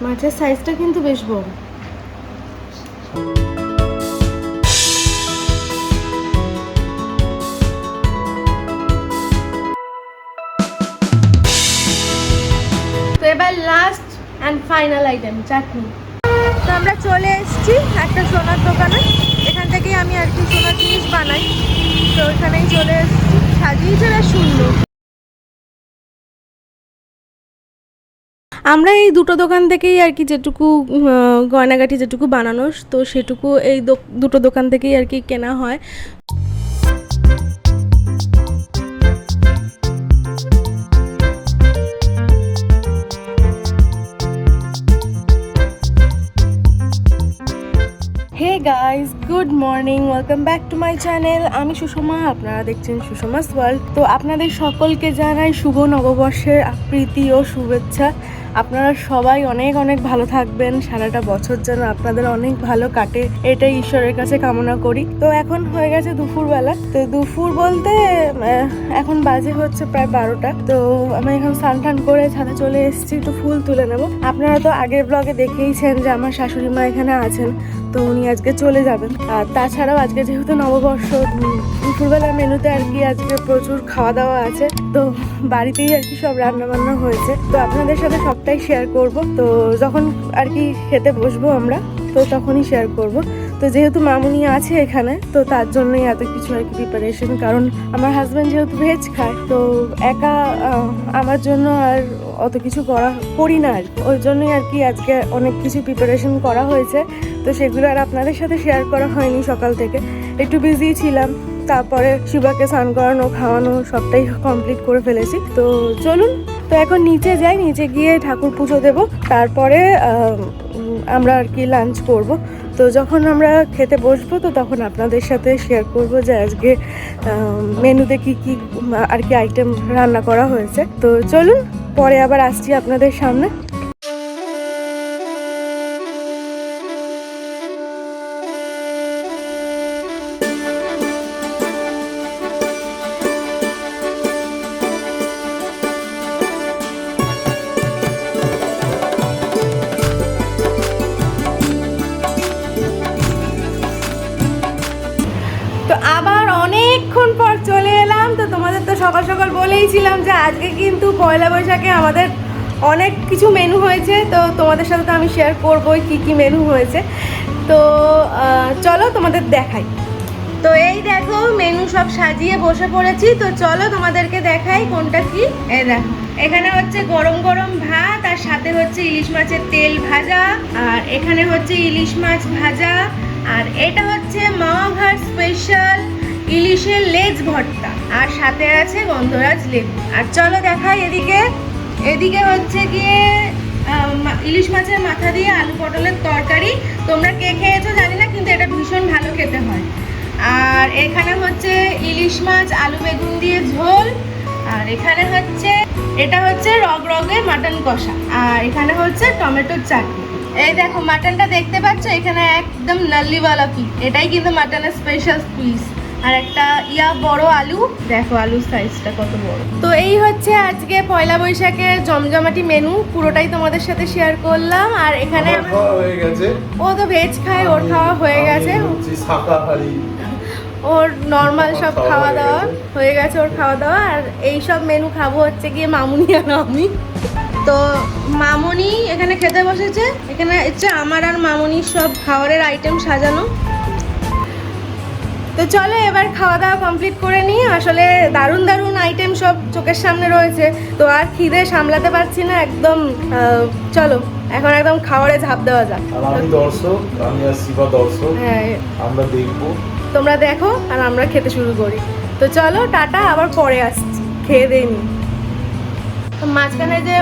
মাছের সাইজটা কিন্তু বেশ বড়। তো এবার লাস্ট অ্যান্ড ফাইনাল আইটেম চাটনি। তো আমরা চলে এসেছি একটা সোনার দোকানে, এখান থেকেই আমি আর কি সোনার জিনিস বানাই। তো ওখানেই চলে এসেছি, সাজিয়েছে বেশ সুন্দর। আমরা এই দুটো দোকান থেকেই আর কি যেটুকু গয়নাগাটি যেটুকু বানানো, তো সেটুকু এই দুটো দোকান থেকেই আর কি কেনা হয়। Hey guys, good morning, welcome back to my channel. আমি সুষমা, আপনারা দেখছেন সুষমাস ওয়ার্ল্ড। তো আপনাদের সকলকে জানাই শুভ নববর্ষের প্রীতি ও শুভেচ্ছা। আপনারা সবাই অনেক অনেক ভালো থাকবেন, সারাটা বছর যেন আপনাদের অনেক ভালো কাটে, এটাই ঈশ্বরের কাছে কামনা করি। তো এখন হয়ে গেছে দুপুরবেলা। তো দুপুর বলতে এখন বাজে হচ্ছে প্রায় 12টা। তো আমি এখন স্নান টান করে ছাদে চলে এসেছি, একটু ফুল তুলে নেব। আপনারা তো আগের ব্লগে দেখেইছেন যে আমার শাশুড়ি মা এখানে আছেন, তো উনি আজকে চলে যাবেন। আর তাছাড়াও আজকে যেহেতু নববর্ষ, দুপুরবেলা মেনুতে আর কি আজকে প্রচুর খাওয়া দাওয়া আছে। তো বাড়িতেই আর কি সব রান্না বান্না হয়েছে, তো আপনাদের সাথে সবটাই শেয়ার করব। তো যখন আর কি খেতে বসবো আমরা, তো তখনই শেয়ার করব। তো যেহেতু মামুনি আছে এখানে, তো তার জন্যই এত কিছু আর কি প্রিপারেশন। কারণ আমার হাজব্যান্ড যেহেতু ভেজ খায়, তো একা আমার জন্য আর অত কিছু করি না আর কি। ওই জন্যই আর কি আজকে অনেক কিছু প্রিপারেশন করা হয়েছে। তো সেগুলো আর আপনাদের সাথে শেয়ার করা হয়নি, সকাল থেকে একটু বিজি ছিলাম। তারপরে শিবাকে স্নান করানো, খাওয়ানো সবটাই কমপ্লিট করে ফেলেছি। তো চলুন, তো এখন নিচে যাই, নিচে গিয়ে ঠাকুর পুজো দেব, তারপরে আমরা আর কি লাঞ্চ করব। তো যখন আমরা খেতে বসবো, তো তখন আপনাদের সাথে শেয়ার করব যে আজকে মেনুতে কি কি আর কি আইটেম রান্না করা হয়েছে। তো চলুন, পরে আবার আসছি আপনাদের সামনে। তো আবার অনেকক্ষণ পর চলে এলাম। তো তোমাদের তো সকাল সকাল বলেইছিলাম যে আজকে কিন্তু পয়লা বৈশাখে আমাদের অনেক কিছু মেনু হয়েছে। তো তোমাদের সাথে তো আমি শেয়ার করবোই কী কী মেনু হয়েছে। তো চলো তোমাদের দেখাই। তো এই দেখো মেনু সব সাজিয়ে বসে পড়েছি। তো চলো তোমাদেরকে দেখাই কোনটা কি। এই দেখো, এখানে হচ্ছে গরম গরম ভাত, আর সাথে হচ্ছে ইলিশ মাছের তেল ভাজা, আর এখানে হচ্ছে ইলিশ মাছ ভাজা, আর এটা হচ্ছে মামা ভার স্পেশাল ইলিশের লেজ ভর্তা, আর সাথে আছে গন্ধরাজ লেবু। আর চলো দেখাই এদিকে। এদিকে হচ্ছে গিয়ে ইলিশ মাছের মাথা দিয়ে আলু পটলের তরকারি। তোমরা কে খেয়েছো জানি না, কিন্তু এটা ভীষণ ভালো খেতে হয়। আর এখানে হচ্ছে ইলিশ মাছ আলু বেগুন দিয়ে ঝোল, আর এখানে হচ্ছে এটা হচ্ছে রগে মাটন কষা, আর এখানে হচ্ছে টমেটোর চাটনি। এই দেখো মাটনটা দেখতে পাচ্ছ, এখানে একদম নাল্লিওয়ালা পিস, এটাই কিন্তু মাটনের স্পেশাল পিস। আর একটা বড় আলু, দেখো আলুর সাইজটা কত বড়। তো এই হচ্ছে আজকে পয়লা বৈশাখের জমজমাটি মেনু, পুরোটাই তোমাদের সাথে শেয়ার করলাম। আর এখানে হয়ে গেছে, ও তো ভেজ খায়, ওর খাওয়া হয়ে গেছে, ওর নর্মাল সব খাওয়া দাওয়া হয়ে গেছে, ওর খাওয়া দাওয়া। আর এই সব মেনু খাবো হচ্ছে গিয়ে মামুনি আর আমি। তো মামুনি এখানে খেতে বসেছে, এখানে হচ্ছে আমার আর মামুনির সব খাবারের আইটেম সাজানো। তো চলো এবার খাওয়া দাওয়া কমপ্লিট করে নিই। আসলে দারুণ দারুণ আইটেম সব চোখের সামনে রয়েছে, তো আর খিদে সামলাতে পারছি না একদম। চলো এখন একদম খাবারে ঝাঁপ দেওয়া যাক। আমি দর্শক, আমি আর শিবা দর্শক, হ্যাঁ আমরা দেখবো, তোমরা দেখো আর আমরা খেতে শুরু করি। তো চলো টাটা, আবার পরে আসছি, খেয়ে দেয়নি। তো মাঝখানে যে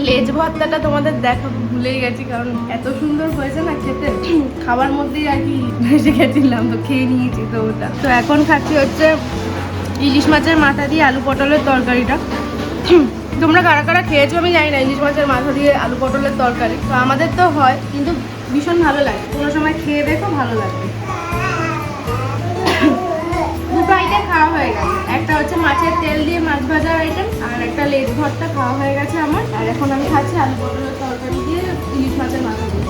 লেজ ভর্তাটা তোমাদের দেখাবো ভুলেই গেছি, কারণ এত সুন্দর হয়েছে না খেতে, খাবার মধ্যেই আর কি ভেসে গেছিলাম, তো খেয়ে নিয়েছি। তো ওটা তো এখন খাচ্ছি হচ্ছে ইলিশ মাছের মাথা দিয়ে আলু পটলের তরকারিটা। তোমরা কারা কারা খেয়েছো আমি জানি না ইলিশ মাছের মাথা দিয়ে আলু পটলের তরকারি। তো আমাদের তো হয়, কিন্তু ভীষণ ভালো লাগে, কোনো সময় খেয়ে দেখো, ভালো লাগবে। দুটো আইটেম খাওয়া হয়ে গেছে, একটা হচ্ছে মাছের তেল দিয়ে মাছ ভাজার আইটেম, আর একটা লেজ ভর্তা খাওয়া হয়ে গেছে আমার। আর এখন আমি খাচ্ছি আলু পটলের তরকারি দিয়ে ইলিশ মাছের মাথা দিয়ে।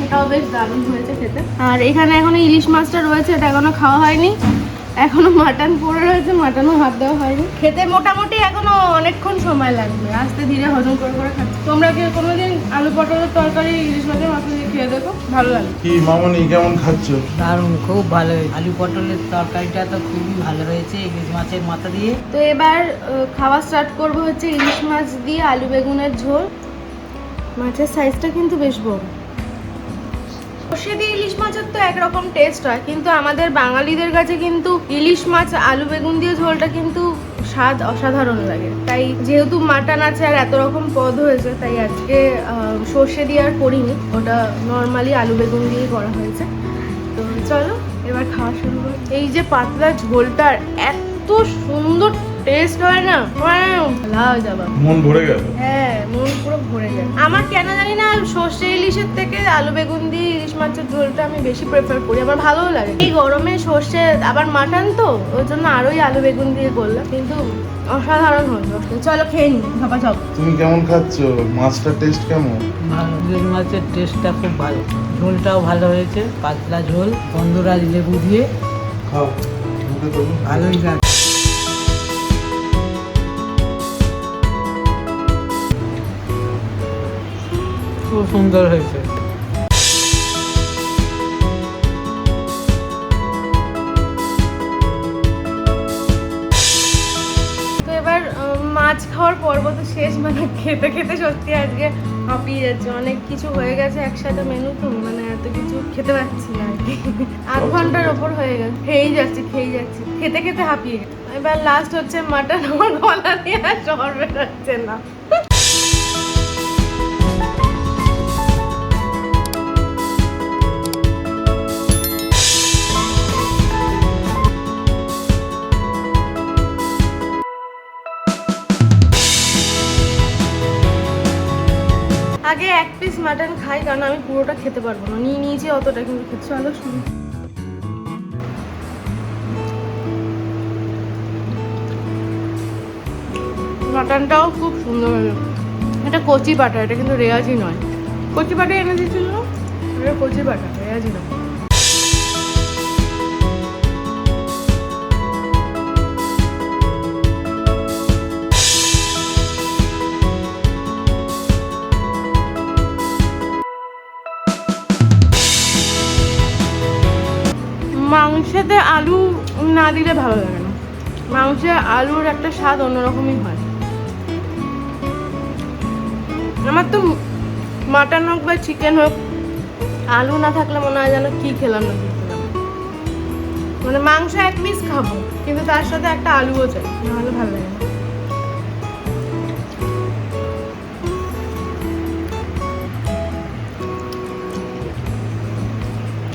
এটাও বেশ দারুণ হয়েছে খেতে। আর এখানে এখনো ইলিশ মাছটা রয়েছে, এটা এখনো খাওয়া হয়নি। এখনো মাটন পড়ে রয়েছে, মাটনও হাত দেওয়া হয়নি। খেতে মোটামুটি এখনো অনেকক্ষণ সময় লাগবে, আস্তে ধীরে হজম করে করে খাচ্ছি। তোমরা কি কোনোদিন আলু পটলের তরকারি ইলিশ মাছের মাথা দিয়ে খেয়ে দেখো, ভালো লাগে। কি মামনি কেমন খাচ্ছ? দারুণ, খুব ভালো হয়েছে। আলু পটলের তরকারিটা তো খুবই ভালো হয়েছে ইলিশ মাছের মাথা দিয়ে। তো এবার খাওয়া স্টার্ট করবো হচ্ছে ইলিশ মাছ দিয়ে আলু বেগুনের ঝোল। মাছের সাইজটা কিন্তু বেশ বড়। সর্ষে দিয়ে ইলিশ মাছের তো একরকম টেস্ট হয়, কিন্তু আমাদের বাঙালিদের কাছে কিন্তু ইলিশ মাছ আলু বেগুন দিয়ে ঝোলটা কিন্তু স্বাদ অসাধারণ লাগে। তাই যেহেতু মাটন আছে আর এত রকম পদ হয়েছে, তাই আজকে সর্ষে দিয়ে আর করিনি, ওটা নর্মালি আলু বেগুন দিয়েই করা হয়েছে। তো চলো এবার খাওয়া শুরু করি। এই যে পাতলা ঝোলটার এত সুন্দর টেস্ট হয় না, লাও যাবা, মন ভরে গেল। হ্যাঁ, মন পুরো ভরে যায়। আমার কেন জানি না সর্ষে ইলিশের থেকে আলু বেগুন দিয়ে ইলিশ মাছের ঝোলটা আমি বেশি প্রেফার করি, আমার ভালোও লাগে। এই গরমে সর্ষে আবার মাটন তো, ওই জন্য আরোই আলু বেগুন দিয়ে করলাম, কিন্তু অসাধারণ হলো। চলো খেয়ে নি ভাবা সব। তুমি কেমন খাচ্ছ? মাছটার টেস্ট কেমন? ভালো, ইলিশ মাছের টেস্টটা খুব ভালো, ঝোলটাও ভালো হয়েছে, পাতলা ঝোল, গন্ধরাজ লেবু দিয়ে খাও, মুখে দেবো। ভালোই লাগে। খুব সুন্দর হয়েছে। তো এবার মাছ খাওয়ার পর্ব তো শেষ, মানে খেতে খেতে সত্যি আজকে হাঁপিয়ে যাচ্ছে। অনেক কিছু হয়ে গেছে একসাথে মেনু, তো মানে এত কিছু খেতে পারছি না আর কি। 8 ঘন্টার ওপর হয়ে গেছে, খেয়েই যাচ্ছি খেতে খেতে হাঁপিয়ে গেছে। এবার লাস্ট হচ্ছে মাটন, আমার গলা দিয়ে আর জ্বর বেরোচ্ছে না। আগে 1 পিস মাটন খাই, কারণ আমি পুরোটা খেতে পারবো না, নিয়ে নিয়েছি অতটা, কিন্তু খেতে চলো শুরু। মাটনটাও খুব সুন্দর হলো। এটা কচি পাটা, এটা কিন্তু রেয়াজি নয়। কচি পাটা এনে দিয়েছিল না, এটা কচি পাটা, রেয়াজি নয়। মাংসেতে আলু না দিলে ভালো লাগে না, মাংসে আলুর একটা স্বাদ অন্যরকমই হয়। আমার তো মাটন হোক বা চিকেন হোক, আলু না থাকলে মনে হয় যেন কি খেলাম না কি খেলাম। মানে মাংস 1 পিস খাবো, কিন্তু তার সাথে একটা আলুও চাই, নাহলে ভালো লাগে না।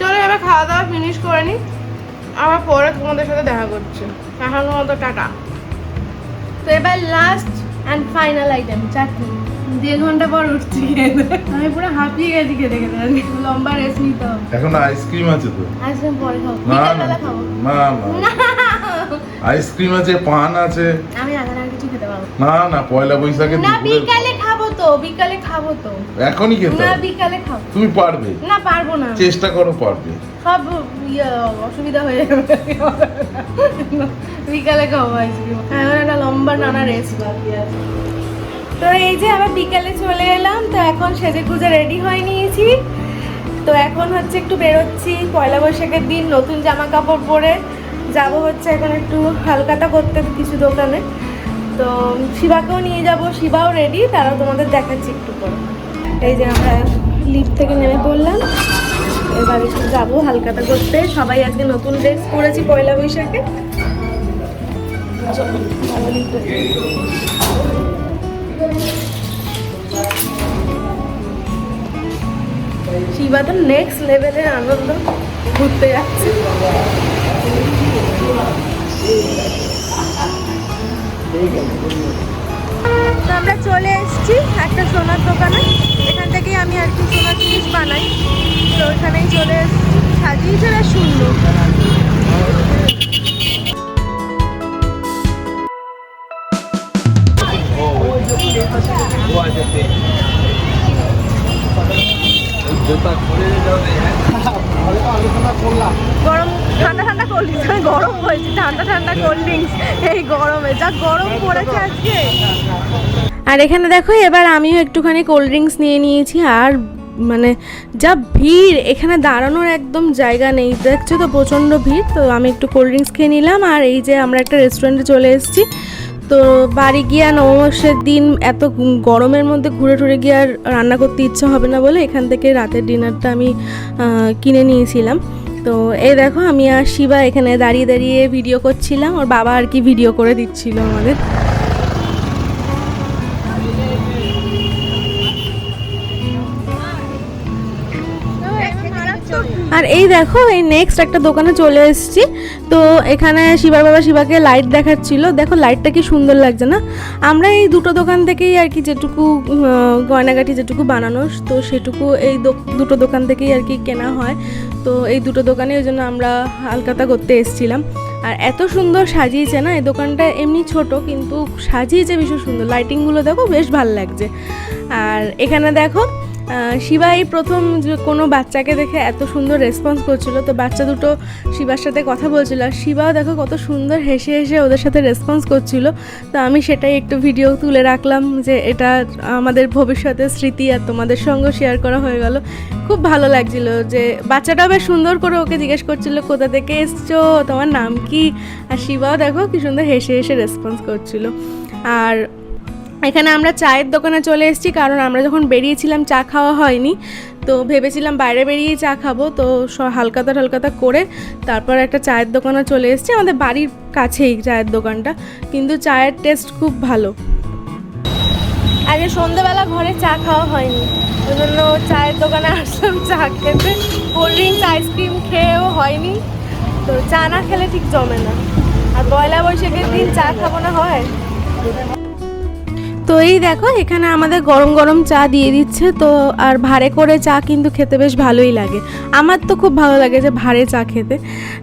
চলো এবার খাওয়া দাওয়া ফিনিশ করে নি, আবার পরে তোমাদের সাথে দেখা করছে। এখনো মতো টাটা। তো এবার লাস্ট অ্যান্ড ফাইনাল আইটেম, চাটনি। 1.5 ঘন্টা পর উঠছি খেতে, আমি পুরো হাঁপিয়ে গেছি খেতে খেতে। লম্বা রেস্ট নিতে হবে। এখন আইসক্রিম আছে তো? আইসক্রিম পরে খাবো, না বিকেলবেলা খাবো। না আইসক্রিম আছে, পান আছে। আমি এখন আর কিছু খেতে পারবো না পয়লা বৈশাখে না, বিকালে খাবো তো। এখনই খেতে না, হবে? বিকালে খাবো। তুমি পারবে? না, পারবো না, চেষ্টা করো, পারবে। সব অসুবিধা হয়ে যাবে। বিকালে খাবো আইসক্রিম। এখন একটা লম্বা নানা রেস্ট বাকি আছে। তো এই যে আবার বিকালে চলে এলাম, তো এখন সেজে গুজে রেডি হয়ে নিয়েছি। তো এখন হচ্ছে একটু বেরোচ্ছি, পয়লা বৈশাখের দিন নতুন জামা কাপড় পরে যাব হচ্ছে এখন একটু হালকাতা করতে কিছু দোকানে। তো শিবাকেও নিয়ে যাব, শিবাও রেডি, তারাও তোমাদের দেখাচ্ছি একটু পরে। এই যে আমরা লিফট থেকে নেমে পড়লাম, এবার একটু যাবো হালকাতা করতে। সবাই আজকে নতুন ড্রেস পরেছি পয়লা বৈশাখে। শিবা তো নেক্সট লেভেলের আনন্দ, ঘুরতে যাচ্ছে। তো আমরা চলে এসেছি একটা সোনার দোকানে, এখান থেকেই আমি আর কি সোনার জিনিস বানাই। তো ওখানেই চলে এসেছি, সাজিয়েছে বেশ সুন্দর। গরম ঠান্ডা ঠান্ডা কোল্ড ড্রিঙ্কস, আমি গরম বলছি, ঠান্ডা ঠান্ডা কোল্ড ড্রিঙ্কস এই গরমে, যা গরম পড়েছে আজকে। আর এখানে দেখো এবার আমিও একটুখানি কোল্ড ড্রিঙ্কস নিয়ে নিয়েছি। আর মানে যা ভিড়, এখানে দাঁড়ানোর একদম জায়গা নেই, দেখছো তো প্রচণ্ড ভিড়। তো আমি একটু কোল্ড ড্রিঙ্কস খেয়ে নিলাম। আর এই যে আমরা একটা রেস্টুরেন্টে চলে এসেছি। তো বাড়ি গিয়ে নববর্ষের দিন এত গরমের মধ্যে ঘুরে টুরে গিয়ে আর রান্না করতে ইচ্ছা হবে না বলে এখান থেকে রাতের ডিনারটা আমি কিনে নিয়েছিলাম। তো এই দেখো আমি আর শিবা এখানে দাঁড়িয়ে দাঁড়িয়ে ভিডিও করছিলাম, ওর বাবা আর কি ভিডিও করে দিচ্ছিল আমাদের। আর এই দেখো এই নেক্সট একটা দোকানে চলে এসেছি। তো এখানে শিবার বাবা শিবাকে লাইট দেখাচ্ছিল, দেখো লাইটটা কি সুন্দর লাগছে না। আমরা এই দুটো দোকান থেকেই আর কি যেটুকু গয়নাগাটি যেটুকু বানানো, তো সেটুকু এই দুটো দোকান থেকেই আর কি কেনা হয়। তো এই দুটো দোকানে ওই জন্য আমরা হালখাতা করতে এসেছিলাম। আর এত সুন্দর সাজিয়েছে না এই দোকানটা, এমনি ছোট কিন্তু সাজিয়েছে ভীষণ সুন্দর, লাইটিংগুলো দেখো বেশ ভালো লাগছে। আর এখানে দেখো শিবা এই প্রথম কোনো বাচ্চাকে দেখে এত সুন্দর রেসপন্স করছিল। তো বাচ্চা দুটো শিবার সাথে কথা বলছিল, আর শিবাও দেখো কত সুন্দর হেসে হেসে ওদের সাথে রেসপন্স করছিল। তো আমি সেটাই একটু ভিডিও তুলে রাখলাম, যে এটা আমাদের ভবিষ্যতের স্মৃতি আর তোমাদের সঙ্গে শেয়ার করা হয়ে গেল। খুব ভালো লাগছিল যে বাচ্চাটাও বেশ সুন্দর করে ওকে জিজ্ঞেস করছিল কোথা থেকে এসছো, তোমার নাম কি। আর শিবাও দেখো কি সুন্দর হেসে হেসে রেসপন্স করছিল। আর এখানে আমরা চায়ের দোকানে চলে এসেছি, কারণ আমরা যখন বেরিয়েছিলাম চা খাওয়া হয়নি। তো ভেবেছিলাম বাইরে বেরিয়েই চা খাবো। তো হালকাতা করে তারপর একটা চায়ের দোকানে চলে এসেছি, আমাদের বাড়ির কাছেই চায়ের দোকানটা, কিন্তু চায়ের টেস্ট খুব ভালো। আগে সন্ধ্যেবেলা ঘরে চা খাওয়া হয়নি, ওই জন্য চায়ের দোকানে আসলাম চা খেতে। কোল্ড ড্রিঙ্কস আইসক্রিম খেয়েও হয়নি, তো চা না খেলে ঠিক জমে না। আর পয়লা বৈশাখের দিন চা খাবো না হয়। তো এই দেখো এখানে আমাদের গরম গরম চা দিয়ে দিচ্ছে। তো আর ভাড়ে করে চা কিন্তু খেতে বেশ ভালোই লাগে, আমার তো খুব ভালো লাগে যে ভাড়ে চা খেতে।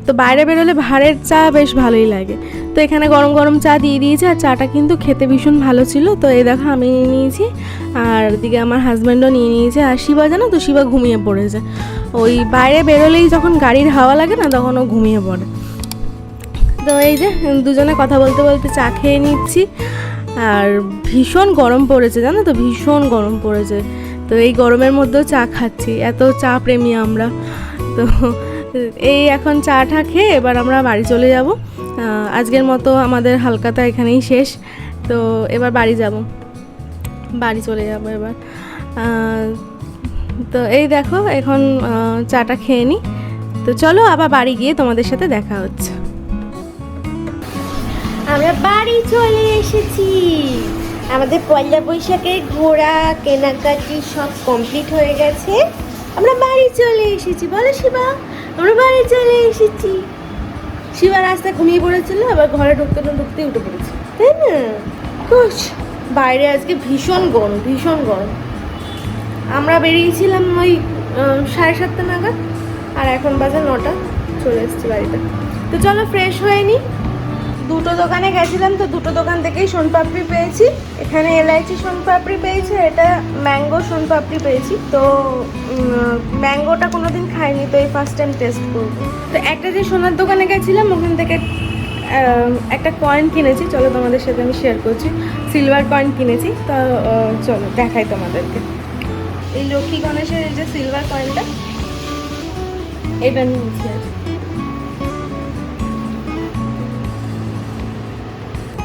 তো বাইরে বেরোলে ভাড়ের চা বেশ ভালোই লাগে। তো এখানে গরম গরম চা দিয়ে দিয়েছে, আর চাটা কিন্তু খেতে ভীষণ ভালো ছিল। তো এই দেখো আমি নিয়ে নিয়েছি, আর দিকে আমার হাজব্যান্ডও নিয়ে নিয়েছে। আর শিবা জানো তো শিবা ঘুমিয়ে পড়েছে, ওই বাইরে বেরোলেই যখন গাড়ির হাওয়া লাগে না তখন ও ঘুমিয়ে পড়ে। তো এই যে দুজনে কথা বলতে বলতে চা খেয়ে নিচ্ছি। আর ভীষণ গরম পড়েছে জানো তো, ভীষণ গরম পড়েছে। তো এই গরমের মধ্যেও চা খাচ্ছি, এত চা প্রেমী আমরা। তো এই এখন চাটা খেয়ে এবার আমরা বাড়ি চলে যাব। আজকের মতো আমাদের হালখাতা এখানেই শেষ। তো এবার বাড়ি চলে যাব এবার। তো এই দেখো এখন চাটা খেয়ে নিই। তো চলো আবার বাড়ি গিয়ে তোমাদের সাথে দেখা হচ্ছে। আমরা বাড়ি চলে এসেছি। আমাদের পয়লা বৈশাখের ঘোরা কেনাকাটি সব কমপ্লিট হয়ে গেছে। আমরা বাড়ি চলে এসেছি, বলো শিবা, আমরা বাড়ি চলে এসেছি। শিবা রাস্তায় ঘুমিয়ে পড়েছিল, আবার ঘরে ঢুকতেই উঠে পড়েছে, তাই না? বাইরে আজকে ভীষণ গরম। আমরা বেরিয়েছিলাম ওই 7:30 নাগাদ, আর এখন বাজে 9টা, চলে এসেছি বাড়িতে। তো চলো ফ্রেশ হয়ে নিই। দুটো দোকানে গেছিলাম, তো দুটো দোকান থেকেই সোনপাপড়ি পেয়েছি। এখানে এলাইচি সোনপাপড়ি পেয়েছি, এটা ম্যাঙ্গো সোনপাপড়ি পেয়েছি। তো ম্যাঙ্গোটা কোনোদিন খাইনি, তো এই ফার্স্ট টাইম টেস্ট করবো। তো একটা যে সোনার দোকানে গেছিলাম ওখান থেকে একটা কয়েন কিনেছি, চলো তোমাদের সাথে আমি শেয়ার করছি। সিলভার কয়েন কিনেছি, তো চলো দেখাই তোমাদেরকে। এই লক্ষ্মী গণেশের এই যে সিলভার কয়েনটা, এটা নিয়েছি।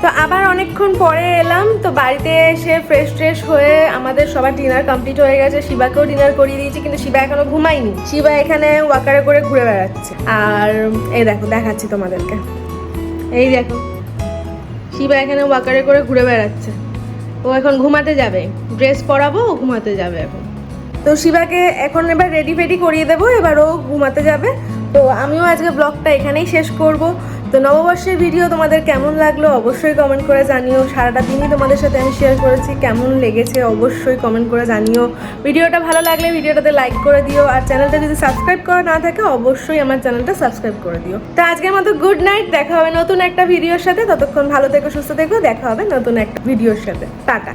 তো আবার অনেকক্ষণ পরে এলাম। তো বাড়িতে এসে ফ্রেশ হয়ে আমাদের সবার ডিনার কমপ্লিট হয়ে গেছে। শিবাকেও ডিনার করিয়ে দিয়েছি, কিন্তু শিবা এখনো ঘুমায়নি। শিবা এখানে ওয়াকারে করে ঘুরে বেড়াচ্ছে। আর এই দেখো দেখাচ্ছি তোমাদেরকে, এই দেখো শিবা এখানে ওয়াকারে করে ঘুরে বেড়াচ্ছে। ও এখন ঘুমাতে যাবে, ড্রেস পরাবো, ও ঘুমাতে যাবে এখন। তো শিবাকে এখন এবার রেডি করিয়ে দেবো, এবার ও ঘুমাতে যাবে। তো আমিও আজকে ব্লগটা এখানেই শেষ করব। তো নববর্ষের ভিডিও তোমাদের কেমন লাগলো অবশ্যই কমেন্ট করে জানিও। সারাটা দিনই তোমাদের সাথে আমি শেয়ার করেছি, কেমন লেগেছে অবশ্যই কমেন্ট করে জানিও। ভিডিওটা ভালো লাগলে ভিডিওটাতে লাইক করে দিও, আর চ্যানেলটা যদি সাবস্ক্রাইব করা না থাকে অবশ্যই আমার চ্যানেলটা সাবস্ক্রাইব করে দিও। তো আজকের মতো গুড নাইট, দেখা হবে নতুন একটা ভিডিওর সাথে। ততক্ষণ ভালো থেকো, সুস্থ থেকো, দেখা হবে নতুন একটা ভিডিওর সাথে। টাটা।